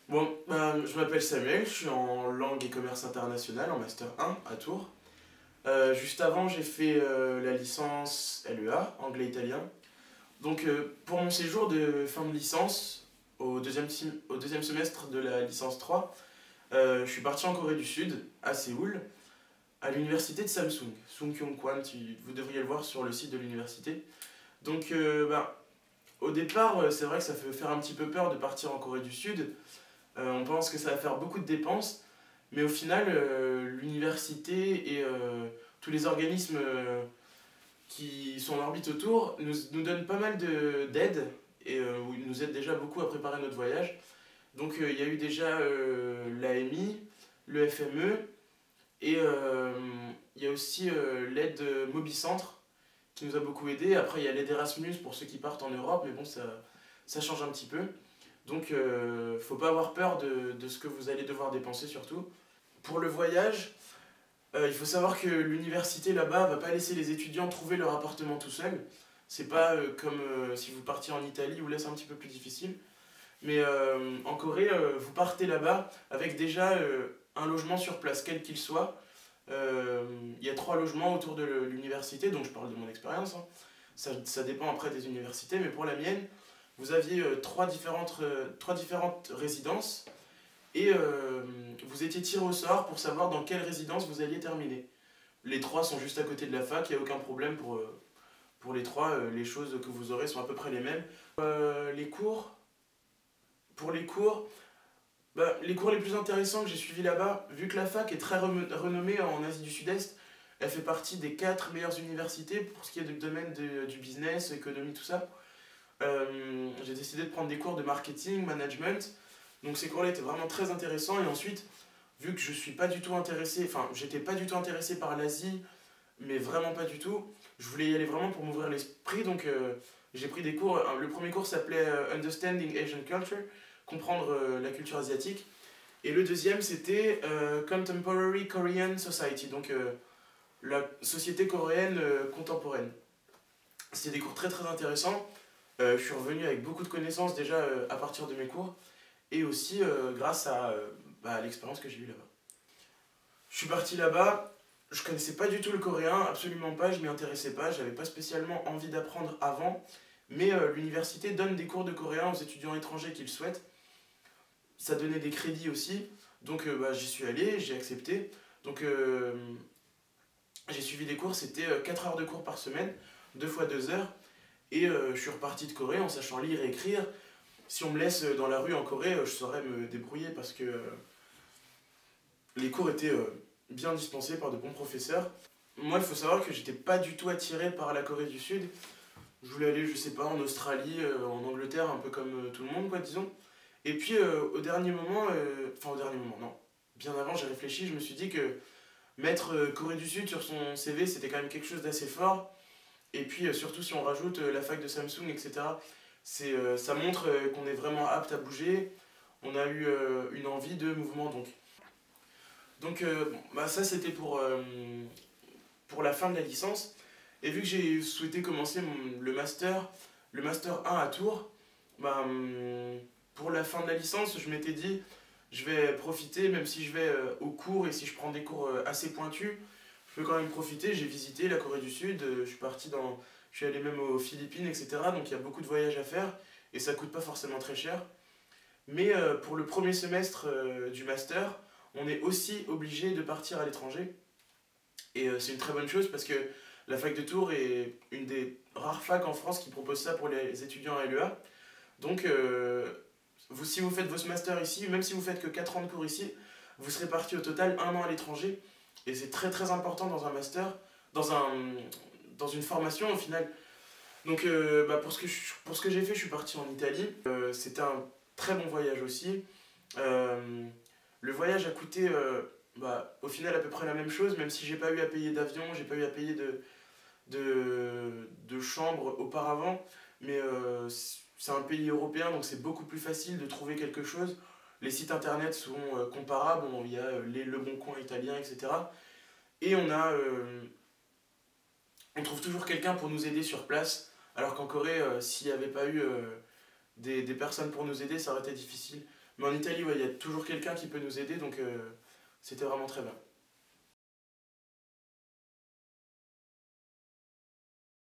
Bon, je m'appelle Samuel, je suis en langue et commerce international en Master 1 à Tours. Juste avant, j'ai fait la licence LEA, anglais-italien. Donc, pour mon séjour de fin de licence, au deuxième semestre de la licence 3, je suis parti en Corée du Sud, à Séoul, à l'université de Samsung, Sungkyunkwan, vous devriez le voir sur le site de l'université. Donc, au départ, c'est vrai que ça fait faire un petit peu peur de partir en Corée du Sud. On pense que ça va faire beaucoup de dépenses, mais au final, l'université et tous les organismes qui sont en orbite autour nous donnent pas mal d'aide et où ils nous aident déjà beaucoup à préparer notre voyage. Donc il y a eu déjà l'AMI, le FME et il y a aussi l'aide Mobicentre qui nous a beaucoup aidé. Après, il y a l'aide Erasmus pour ceux qui partent en Europe, mais bon, ça change un petit peu. Donc, faut pas avoir peur de ce que vous allez devoir dépenser surtout. Pour le voyage, il faut savoir que l'université là-bas va pas laisser les étudiants trouver leur appartement tout seuls. C'est pas comme si vous partiez en Italie où là c'est un petit peu plus difficile. Mais en Corée, vous partez là-bas avec déjà un logement sur place, quel qu'il soit. Il y a 3 logements autour de l'université, donc je parle de mon expérience, hein. Ça dépend après des universités, mais pour la mienne, vous aviez trois différentes résidences et vous étiez tiré au sort pour savoir dans quelle résidence vous alliez terminer. Les trois sont juste à côté de la fac, il n'y a aucun problème pour les trois, les choses que vous aurez sont à peu près les mêmes. Les cours, pour les cours les plus intéressants que j'ai suivis là-bas, vu que la fac est très renommée en Asie du Sud-Est, elle fait partie des 4 meilleures universités pour ce qui est du domaine du business, économie, tout ça. J'ai décidé de prendre des cours de marketing, management. Donc ces cours-là étaient vraiment très intéressants. Et ensuite, vu que je suis pas du tout intéressé, enfin, j'étais pas du tout intéressé par l'Asie, mais vraiment pas du tout, je voulais y aller vraiment pour m'ouvrir l'esprit. Donc j'ai pris des cours. Le premier cours s'appelait Understanding Asian Culture, comprendre la culture asiatique. Et le deuxième, c'était Contemporary Korean Society, donc la société coréenne contemporaine. C'était des cours très très intéressants. Je suis revenu avec beaucoup de connaissances déjà à partir de mes cours et aussi grâce à l'expérience que j'ai eue là-bas. Je suis parti là-bas, je connaissais pas du tout le coréen, absolument pas, je m'y intéressais pas, j'avais pas spécialement envie d'apprendre avant, mais l'université donne des cours de coréen aux étudiants étrangers qui le souhaitent. Ça donnait des crédits aussi, donc j'y suis allé, j'ai accepté. Donc j'ai suivi des cours, c'était 4 heures de cours par semaine, 2 fois 2 heures. Et je suis reparti de Corée en sachant lire et écrire. Si on me laisse dans la rue en Corée, je saurais me débrouiller parce que les cours étaient bien dispensés par de bons professeurs. Moi, il faut savoir que j'étais pas du tout attiré par la Corée du Sud. Je voulais aller, je sais pas, en Australie, en Angleterre, un peu comme tout le monde, quoi, disons. Et puis, au dernier moment, enfin, au dernier moment, non. Bien avant, j'ai réfléchi, je me suis dit que mettre Corée du Sud sur son CV, c'était quand même quelque chose d'assez fort. Et puis surtout si on rajoute la fac de Samsung, etc., ça montre qu'on est vraiment apte à bouger. On a eu une envie de mouvement donc. Donc ça c'était pour la fin de la licence. Et vu que j'ai souhaité commencer le master 1 à Tours, pour la fin de la licence, je m'étais dit, je vais profiter, même si je vais au cours et si je prends des cours assez pointus, je peux quand même profiter. J'ai visité la Corée du Sud, je suis allé même aux Philippines, etc. Donc il y a beaucoup de voyages à faire et ça coûte pas forcément très cher. Mais pour le premier semestre du master, on est aussi obligé de partir à l'étranger. Et c'est une très bonne chose parce que la fac de Tours est une des rares facs en France qui propose ça pour les étudiants à LEA. Donc si vous faites vos masters ici, même si vous faites que 4 ans de cours ici, vous serez parti au total 1 an à l'étranger. Et c'est très très important dans un master, dans, un, dans une formation au final. Donc pour ce que j'ai fait, je suis parti en Italie. C'était un très bon voyage aussi. Euh, le voyage a coûté au final à peu près la même chose, même si j'ai pas eu à payer d'avion, j'ai pas eu à payer de chambre auparavant. Mais c'est un pays européen, donc c'est beaucoup plus facile de trouver quelque chose. Les sites internet sont comparables, il y a Le Bon Coin italien, etc. Et on trouve toujours quelqu'un pour nous aider sur place, alors qu'en Corée, s'il n'y avait pas eu des personnes pour nous aider, ça aurait été difficile. Mais en Italie, ouais, il y a toujours quelqu'un qui peut nous aider, donc c'était vraiment très bien.